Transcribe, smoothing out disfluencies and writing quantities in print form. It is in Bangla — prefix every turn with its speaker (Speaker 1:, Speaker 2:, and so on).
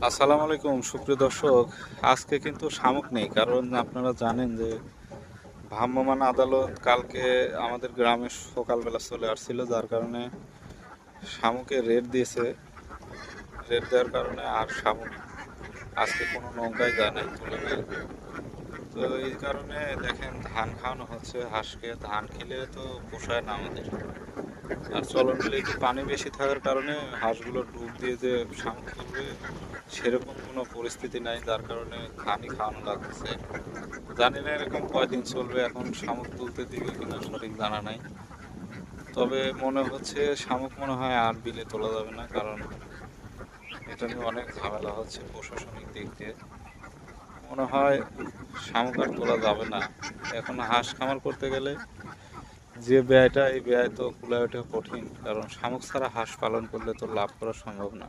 Speaker 1: আসসালামু আলাইকুম সুপ্রিয় দর্শক। আজকে কিন্তু শামুক নেই, কারণ আপনারা জানেন যে ভ্রাম্যমাণ আদালত কালকে আমাদের গ্রামে সকালবেলা চলে আসছিল, যার কারণে শামুকে রেড দিয়েছে। রেড দেওয়ার কারণে আর শামুক আজকে কোনো নৌকায় যায় নাই, তুলে নেই। তো এই কারণে দেখেন ধান খাওয়ানো হচ্ছে হাঁসকে। ধান খেলে তো পোষায় না আমাদের। আর চলন বিলে একটু পানি বেশি থাকার কারণে হাঁসগুলো ডুব দিয়ে যে শামুক তুলবে সেরকম কোনো পরিস্থিতি নাই, যার কারণে ধানই খাওয়ানো লাগতেছে। জানি না এরকম কয়দিন চলবে, এখন শামুক তুলতে দিবে কিনা সঠিক জানা নাই। তবে মনে হচ্ছে শামুক মনে হয় আর বিলে তোলা যাবে না, কারণ এটা নিয়ে অনেক ঝামেলা হচ্ছে প্রশাসনিক দিক দিয়ে। মনে হয় শামুক আর তোলা যাবে না। এখন হাঁস খামার করতে গেলে যে ব্যয়টা, এই ব্যয় তো কুলায় ওঠা কঠিন, কারণ শামুক ছাড়া হাঁস পালন করলে তো লাভ করা সম্ভব না।